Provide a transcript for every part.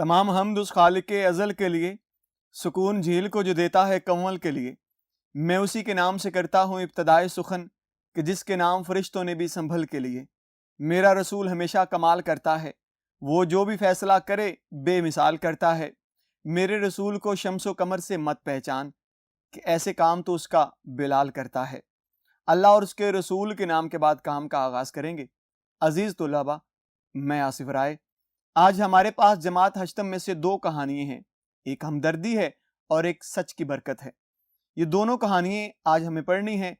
तमाम हमद उस खालिक अज़ल के लिए, सुकून झील को जो देता है कंवल के लिए। मैं उसी के नाम से करता हूँ इब्तदाए सुखन, कि जिसके नाम फरिश्तों ने भी संभल के लिए। मेरा रसूल हमेशा कमाल करता है, वो जो भी फैसला करे बेमिसाल करता है। मेरे रसूल को शम्सो कमर से मत पहचान, कि ऐसे काम तो उसका बिलाल करता है। अल्लाह और उसके रसूल के नाम के बाद काम का आगाज़ करेंगे। अजीज़ तुलबा, मैं आसिफ राय। आज हमारे पास जमात हश्तम में से दो कहानियाँ हैं, एक हमदर्दी है और एक सच की बरकत है। ये दोनों कहानियाँ आज हमें पढ़नी हैं।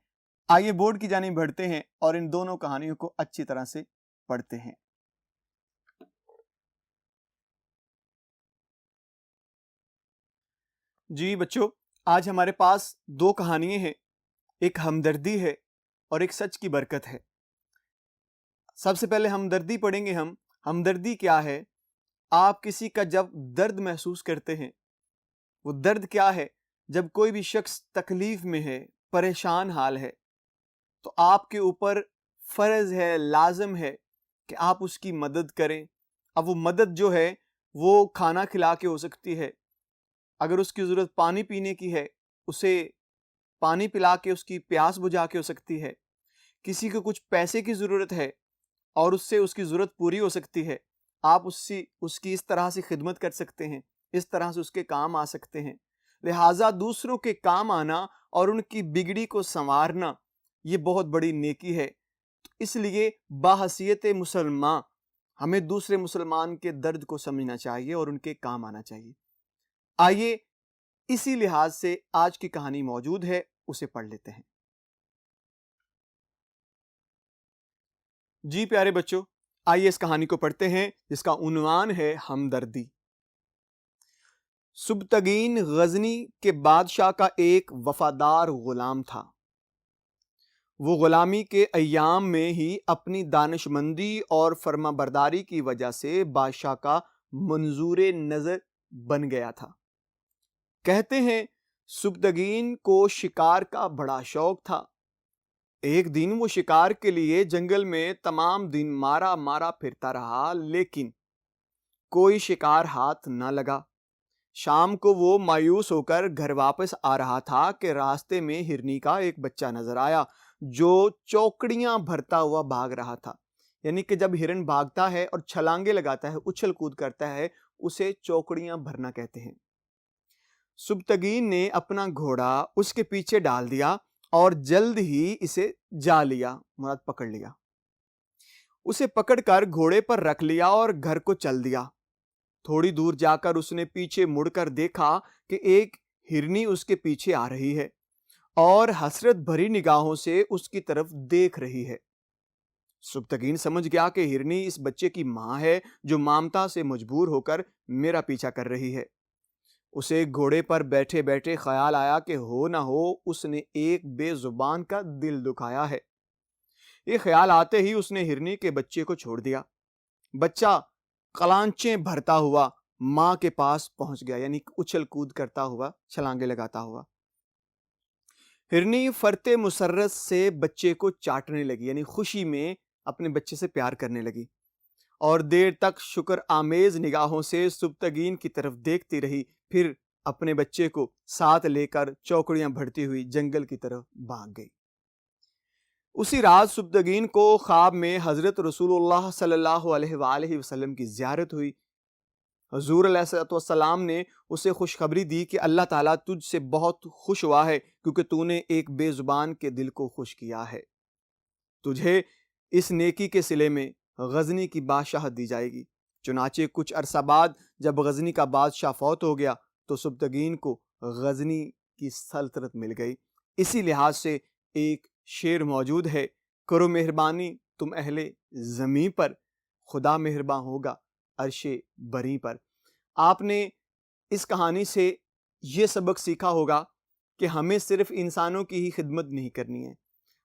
आइए बोर्ड की जानिब बढ़ते हैं और इन दोनों कहानियों को अच्छी तरह से पढ़ते हैं। जी बच्चों, आज हमारे पास दो कहानियाँ हैं, एक हमदर्दी है और एक सच की बरकत है। सबसे पहले हमदर्दी पढ़ेंगे हम। हमदर्दी क्या है? आप किसी का जब दर्द महसूस करते हैं, वो दर्द क्या है? जब कोई भी शख्स तकलीफ में है, परेशान हाल है, तो आपके ऊपर फर्ज है, लाजम है कि आप उसकी मदद करें। अब वो मदद जो है वो खाना खिला के हो सकती है, अगर उसकी ज़रूरत पानी पीने की है उसे पानी पिला के उसकी प्यास बुझा के हो सकती है। किसी को कुछ पैसे की ज़रूरत है और उससे उसकी ज़रूरत पूरी हो सकती है, आप उसकी इस तरह से खिदमत कर सकते हैं, इस तरह से उसके काम आ सकते हैं। लिहाजा दूसरों के काम आना और उनकी बिगड़ी को संवारना ये बहुत बड़ी नेकी है। तो इसलिए बाहसियत मुसलमान हमें दूसरे मुसलमान के दर्द को समझना चाहिए और उनके काम आना चाहिए। आइए इसी लिहाज से आज की कहानी मौजूद है, उसे पढ़ लेते हैं। जी प्यारे बच्चों, आइए इस कहानी को पढ़ते हैं जिसका उन्वान है हमदर्दी। सुबतगीन गजनी के बादशाह का एक वफादार गुलाम था। वो गुलामी के अय्याम में ही अपनी दानिशमंदी और फर्माबरदारी की वजह से बादशाह का मंजूर नजर बन गया था। कहते हैं सुबतगीन को शिकार का बड़ा शौक था। एक दिन वो शिकार के लिए जंगल में तमाम दिन मारा मारा फिरता रहा, लेकिन कोई शिकार हाथ न लगा। शाम को वो मायूस होकर घर वापस आ रहा था कि रास्ते में हिरनी का एक बच्चा नजर आया जो चौकड़ियां भरता हुआ भाग रहा था। यानी कि जब हिरन भागता है और छलांगे लगाता है, उछल कूद करता है, उसे चौकड़ियां भरना कहते हैं। सुबतगीन ने अपना घोड़ा उसके पीछे डाल दिया और जल्द ही इसे जा लिया, मुराद पकड़ लिया। उसे पकड़कर घोड़े पर रख लिया और घर को चल दिया। थोड़ी दूर जाकर उसने पीछे मुड़कर देखा कि एक हिरनी उसके पीछे आ रही है और हसरत भरी निगाहों से उसकी तरफ देख रही है। सुबतगीन समझ गया कि हिरनी इस बच्चे की मां है जो ममता से मजबूर होकर मेरा पीछा कर रही है। उसे घोड़े पर बैठे बैठे ख्याल आया कि हो ना हो उसने एक बेजुबान का दिल दुखाया है। ये ख्याल आते ही उसने हिरनी के बच्चे को छोड़ दिया। बच्चा कलांचे भरता हुआ मां के पास पहुंच गया, यानी उछल कूद करता हुआ, छलांगे लगाता हुआ। हिरनी फरते मुसर्रत से बच्चे को चाटने लगी, यानी खुशी में अपने बच्चे से प्यार करने लगी और देर तक शुक्र आमेज निगाहों से सुबतगीन की तरफ देखती रही। फिर अपने बच्चे को साथ लेकर चौकड़ियां भरती हुई जंगल की तरफ भाग गई। उसी रात सुबतगीन को ख्वाब में हजरत रसूलुल्लाह सल्लल्लाहु अलैहि वसल्लम की ज़ियारत हुई। हुजूर अलैहिस्सलाम ने उसे खुशखबरी दी कि अल्लाह ताला तुझसे बहुत खुश हुआ है क्योंकि तूने एक बेजुबान के दिल को खुश किया है। तुझे इस नेकी के सिले में गजनी की बादशाहत दी जाएगी। चुनाचे कुछ अरसा बाद जब गजनी का बादशाह फौत हो गया तो सुबतगीन को गजनी की सल्तनत मिल गई। इसी लिहाज से एक शेर मौजूद है, करो मेहरबानी तुम अहले ज़मीं पर, खुदा मेहरबान होगा अर्शे बरी पर। आपने इस कहानी से ये सबक सीखा होगा कि हमें सिर्फ इंसानों की ही खिदमत नहीं करनी है,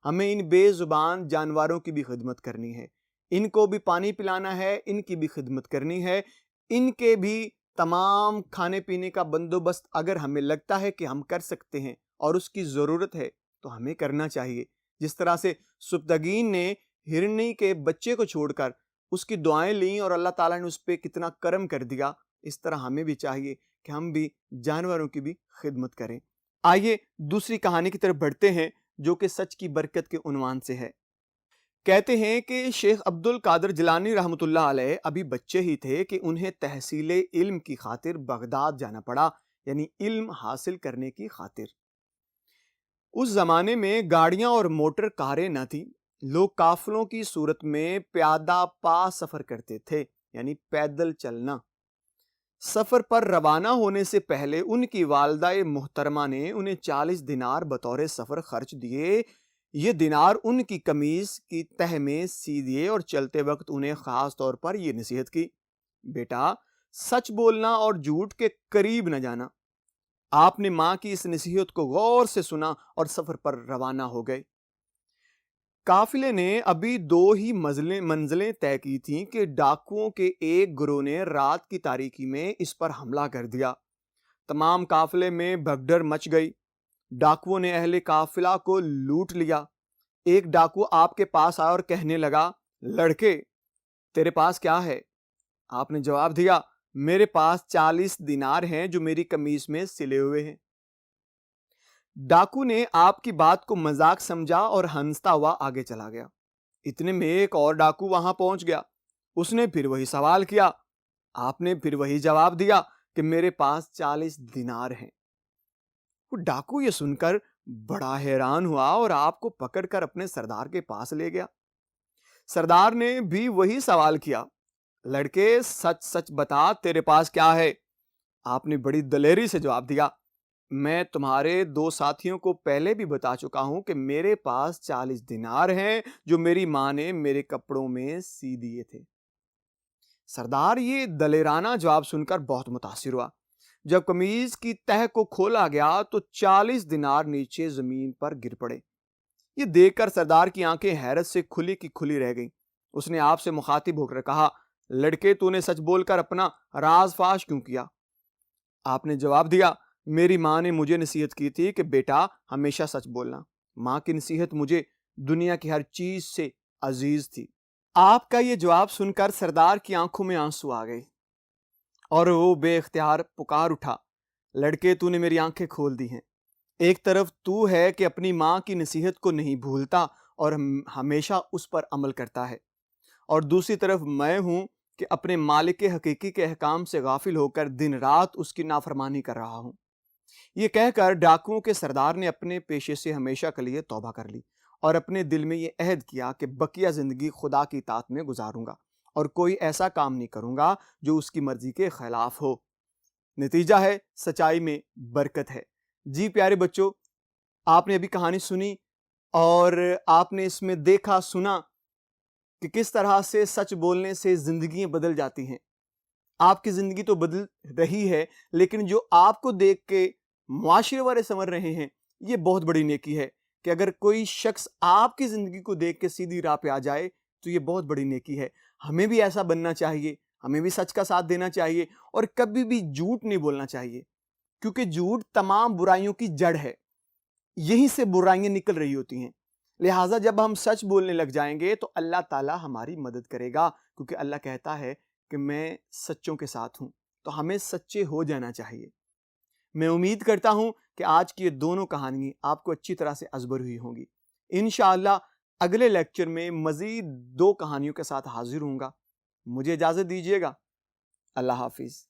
हमें इन बेजुबान जानवरों की भी खिदमत करनी है। इनको भी पानी पिलाना है, इनकी भी खिदमत करनी है, इनके भी तमाम खाने पीने का बंदोबस्त अगर हमें लगता है कि हम कर सकते हैं और उसकी ज़रूरत है तो हमें करना चाहिए। जिस तरह से सुबतगीन ने हिरनी के बच्चे को छोड़कर उसकी दुआएं ली और अल्लाह ताला ने उस पर कितना करम कर दिया, اس طرح ہمیں بھی چاہیے کہ ہم بھی جانوروں کی بھی خدمت کریں۔ آئیے دوسری کہانی کی طرف بڑھتے ہیں جو کہ سچ کی برکت کے عنوان سے ہے۔ کہتے ہیں کہ شیخ عبد القادر جیلانی رحمۃ اللہ علیہ ابھی بچے ہی تھے کہ انہیں تحصیل علم کی خاطر بغداد جانا پڑا، یعنی علم حاصل کرنے کی خاطر۔ اس زمانے میں گاڑیاں اور موٹر کاریں نہ تھیں، لوگ قافلوں کی صورت میں پیادہ پا سفر کرتے تھے، یعنی پیدل چلنا۔ سفر پر روانہ ہونے سے پہلے ان کی والدہ محترمہ نے انہیں 40 دینار بطور سفر خرچ دیے۔ یہ دینار ان کی قمیض کی تہ میں سی دیے اور چلتے وقت انہیں خاص طور پر یہ نصیحت کی، بیٹا سچ بولنا اور جھوٹ کے قریب نہ جانا۔ آپ نے ماں کی اس نصیحت کو غور سے سنا اور سفر پر روانہ ہو گئے۔ قافلے نے ابھی 2 ہی منزلیں طے کی تھیں کہ ڈاکوؤں کے ایک گروہ نے رات کی تاریکی میں اس پر حملہ کر دیا۔ تمام قافلے میں بھگدڑ مچ گئی۔ ڈاکوؤں نے اہل قافلہ کو لوٹ لیا۔ ایک ڈاکو آپ کے پاس آیا اور کہنے لگا، لڑکے تیرے پاس کیا ہے؟ آپ نے جواب دیا، میرے پاس 40 دینار ہیں جو میری قمیض میں سلے ہوئے ہیں۔ ڈاکو نے آپ کی بات کو مذاق سمجھا اور ہنستا ہوا آگے چلا گیا۔ اتنے میں ایک اور ڈاکو وہاں پہنچ گیا۔ اس نے پھر وہی سوال کیا۔ آپ نے پھر وہی جواب دیا کہ میرے پاس 40 دینار ہیں۔ وہ ڈاکو یہ سن کر بڑا حیران ہوا اور آپ کو پکڑ کر اپنے سردار کے پاس لے گیا۔ سردار نے بھی وہی سوال کیا، لڑکے سچ سچ بتا تیرے پاس کیا ہے؟ آپ نے بڑی دلیری سے جواب دیا، میں تمہارے 2 ساتھیوں کو پہلے بھی بتا چکا ہوں کہ میرے پاس 40 دینار ہیں جو میری ماں نے میرے کپڑوں میں سی دیے تھے۔ سردار یہ دلیرانہ جواب سن کر بہت متاثر ہوا۔ جب قمیض کی تہ کو کھولا گیا تو 40 دینار نیچے زمین پر گر پڑے۔ یہ دیکھ کر سردار کی آنکھیں حیرت سے کھلی کی کھلی رہ گئیں۔ اس نے آپ سے مخاطب ہو کر کہا، لڑکے تو نے سچ بول کر اپنا راز فاش کیوں کیا؟ آپ نے جواب دیا، میری ماں نے مجھے نصیحت کی تھی کہ بیٹا ہمیشہ سچ بولنا۔ ماں کی نصیحت مجھے دنیا کی ہر چیز سے عزیز تھی۔ آپ کا یہ جواب سن کر سردار کی آنکھوں میں آنسو آ گئے اور وہ بے اختیار پکار اٹھا، لڑکے تو نے میری آنکھیں کھول دی ہیں۔ ایک طرف تو ہے کہ اپنی ماں کی نصیحت کو نہیں بھولتا اور ہمیشہ اس پر عمل کرتا ہے، اور دوسری طرف میں ہوں کہ اپنے مالک حقیقی کے احکام سے غافل ہو کر دن رات اس کی نافرمانی کر رہا ہوں۔ یہ کہہ کر ڈاکوؤں کے سردار نے اپنے پیشے سے ہمیشہ کے لیے توبہ کر لی اور اپنے دل میں یہ عہد کیا کہ بقیہ زندگی خدا کی اطاعت میں گزاروں گا اور کوئی ایسا کام نہیں کروں گا جو اس کی مرضی کے خلاف ہو۔ نتیجہ ہے سچائی میں برکت ہے۔ جی پیارے بچوں، آپ نے ابھی کہانی سنی اور آپ نے اس میں دیکھا سنا کہ کس طرح سے سچ بولنے سے زندگیاں بدل جاتی ہیں۔ آپ کی زندگی تو بدل رہی ہے، لیکن جو آپ کو دیکھ کے معاشرے والے سنور رہے ہیں، یہ بہت بڑی نیکی ہے کہ اگر کوئی شخص آپ کی زندگی کو دیکھ کے سیدھی راہ پہ آ جائے تو یہ بہت بڑی نیکی ہے۔ ہمیں بھی ایسا بننا چاہیے، ہمیں بھی سچ کا ساتھ دینا چاہیے اور کبھی بھی جھوٹ نہیں بولنا چاہیے، کیونکہ جھوٹ تمام برائیوں کی جڑ ہے، یہیں سے برائیاں نکل رہی ہوتی ہیں۔ لہٰذا جب ہم سچ بولنے لگ جائیں گے تو اللہ تعالیٰ ہماری مدد کرے گا، کیونکہ اللہ کہتا ہے کہ میں سچوں کے ساتھ ہوں، تو ہمیں سچے ہو جانا چاہیے۔ میں امید کرتا ہوں کہ آج کی یہ دونوں کہانیاں آپ کو اچھی طرح سے ازبر ہوئی ہوں گی۔ انشاءاللہ اگلے لیکچر میں مزید 2 کہانیوں کے ساتھ حاضر ہوں گا۔ مجھے اجازت دیجیے گا۔ اللہ حافظ۔